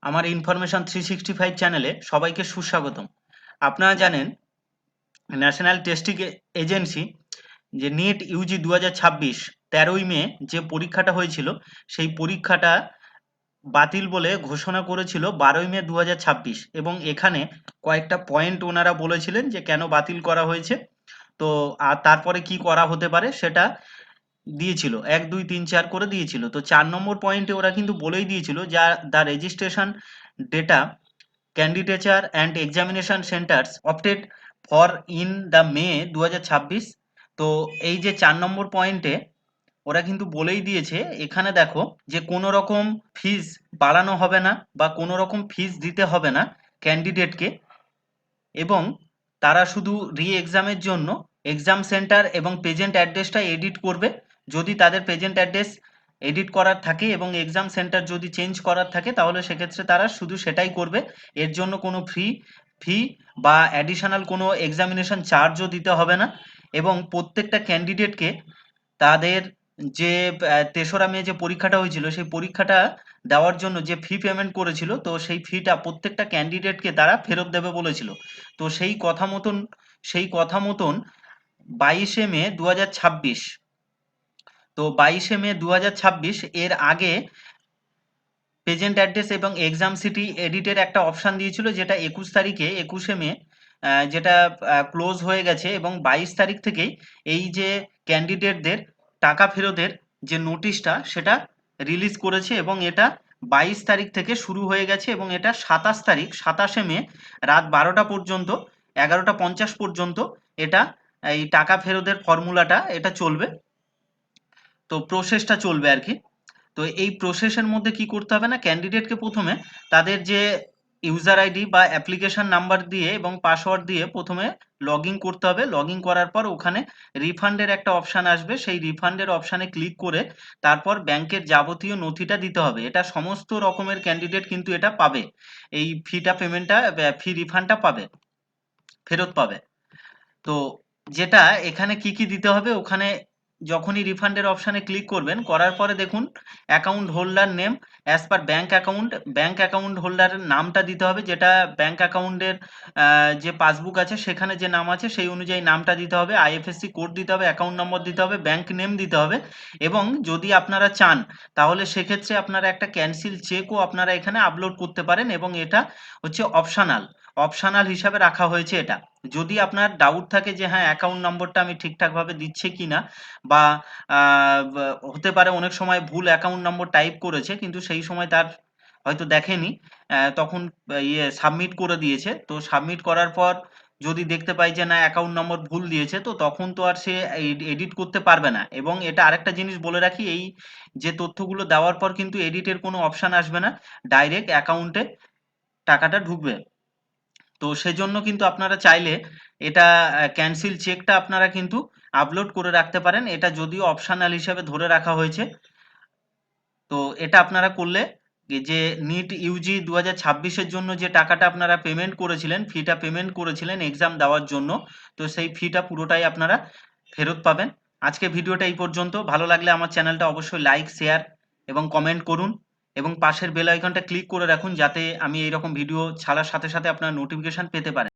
আমার ইনফরমেশন 365 চ্যানেলে সবাইকে সুস্বাগতম। আপনারা জানেন ন্যাশনাল টেস্টিং এজেন্সি যে নিট ইউজি 2026 13ই মে যে পরীক্ষাটা হয়েছিল সেই পরীক্ষাটা বাতিল বলে ঘোষণা করেছিল 12ই মে 2026 এবং এখানে কয়েকটা পয়েন্ট ওনারা বলেছিলেন যে কেন বাতিল করা হয়েছে। তো আর তারপরে কি করা হতে পারে সেটা দিয়েছিল, 1 2 3 4 করে দিয়েছিল। তো 4 নম্বর পয়েন্টে ওরা কিন্তু বলেই দিয়েছিল যা the registration data candidature and examination centers opted for in the May 2026। তো এই যে 4 নম্বর পয়েন্টে ওরা কিন্তু বলেই দিয়েছে, এখানে দেখো যে কোনো রকম ফিস বাড়ানো হবে না বা কোনো রকম ফিস দিতে হবে না ক্যান্ডিডেটকে, এবং তারা শুধু রি এক্সামের জন্য এক্সাম সেন্টার এবং প্রেজেন্ট অ্যাড্রেসটা এডিট করবে। যদি তাদের প্রেজেন্ট অ্যাড্রেস এডিট করার থাকে এবং এক্সাম সেন্টার যদি চেঞ্জ করার থাকে তাহলে সেক্ষেত্রে তারা শুধু সেটাই করবে। এর জন্য কোনো ফি বা অ্যাডিশনাল কোনো এক্সামিনেশন চার্জও দিতে হবে না। এবং প্রত্যেকটা ক্যান্ডিডেটকে তাদের যে 3রা মে যে পরীক্ষাটা হয়েছিল সেই পরীক্ষাটা দেওয়ার জন্য যে ফি পেমেন্ট করেছিল, তো সেই ফিটা প্রত্যেকটা ক্যান্ডিডেটকে তারা ফেরত দেবে বলেছিল। তো সেই কথা মতন 22শে মে 2026, তো 22শে মে 2026 এর আগে প্রেজেন্ট অ্যাড্রেস এবং এক্সাম সিটি এডিটের একটা অপশান দিয়েছিল, যেটা 21শে মে যেটা ক্লোজ হয়ে গেছে, এবং 22 তারিখ থেকেই এই যে ক্যান্ডিডেটদের টাকা ফেরতের যে নোটিশটা সেটা রিলিজ করেছে, এবং এটা 22 তারিখ থেকে শুরু হয়ে গেছে এবং এটা 27শে মে রাত 12টা পর্যন্ত, 11টা 50 পর্যন্ত এটা এই টাকা ফেরতের ফর্মুলাটা এটা চলবে। তো প্রসেসটা চলবে আর কি। তো এই প্রসেসের মধ্যে কি করতে হবে না, ক্যান্ডিডেটকে প্রথমে তাদের যে ইউজার আইডি বা অ্যাপ্লিকেশন নাম্বার দিয়ে এবং পাসওয়ার্ড দিয়ে প্রথমে লগ ইন করতে হবে। লগ ইন করার পর ওখানে রিফান্ডের একটা অপশান আসবে, সেই রিফান্ডের অপশানে ক্লিক করে তারপর ব্যাংকের যাবতীয় নথিটা দিতে হবে। এটা সমস্ত রকমের ক্যান্ডিডেট কিন্তু এটা পাবে, এই ফি রিফান্ডটা পাবে, ফেরত পাবে। তো যেটা এখানে কি কি দিতে হবে, ওখানে যখনই রিফান্ডের অপশানে ক্লিক করবেন, করার পরে দেখুন account holder name as per bank account হোল্ডারের নামটা দিতে হবে, যেটা ব্যাংক অ্যাকাউন্টের যে পাসবুক আছে সেখানে যে নাম আছে সেই অনুযায়ী নামটা দিতে হবে, আইএফএসসি কোড দিতে হবে, অ্যাকাউন্ট নম্বর দিতে হবে, ব্যাংক নেম দিতে হবে। এবং যদি আপনারা চান তাহলে সেক্ষেত্রে আপনারা একটা ক্যান্সেল চেকও আপনারা এখানে আপলোড করতে পারেন, এবং এটা হচ্ছে অপশনাল হিসাবে রাখা হয়েছে এটা। যদি আপনার ডাউট থাকে যে হ্যাঁ অ্যাকাউন্ট নম্বরটা আমি ঠিকঠাকভাবে দিচ্ছি কিনা, বা হতে পারে অনেক সময় ভুল অ্যাকাউন্ট নম্বর টাইপ করেছে কিন্তু সেই সময় তার হয়তো দেখেনি, তখন সাবমিট করে দিয়েছে, তো সাবমিট করার পর যদি দেখতে পাই যে না অ্যাকাউন্ট নম্বর ভুল দিয়েছে, তো তখন তো আর সে এডিট করতে পারবে না। এবং এটা আরেকটা জিনিস বলে রাখি, এই যে তথ্যগুলো দেওয়ার পর কিন্তু এডিটের কোনো অপশান আসবে না, ডাইরেক্ট অ্যাকাউন্টে টাকাটা ঢুকবে। তো সেজন্য কিন্তু আপনারা চাইলে এটা ক্যান্সেল চেকটা আপনারা কিন্তু আপলোড করে রাখতে পারেন, এটা যদিও অপশনাল হিসাবে ধরে রাখা হয়েছে। তো এটা আপনারা করলে যে নিট ইউজি 2026-এর জন্য যে টাকাটা আপনারা পেমেন্ট করেছিলেন, ফিটা পেমেন্ট করেছিলেন এক্সাম দেওয়ার জন্য, তো সেই ফিটা পুরোটাই আপনারা ফেরত পাবেন। আজকে ভিডিওটা এই পর্যন্ত। ভালো লাগলে আমার চ্যানেলটা অবশ্যই লাইক শেয়ার এবং কমেন্ট করুন, এবং পাশের বেল আইকনটা ক্লিক করে রাখুন যাতে আমি এইরকম ভিডিও ছাড়ার সাথে সাথে আপনার নোটিফিকেশন পেতে পারেন।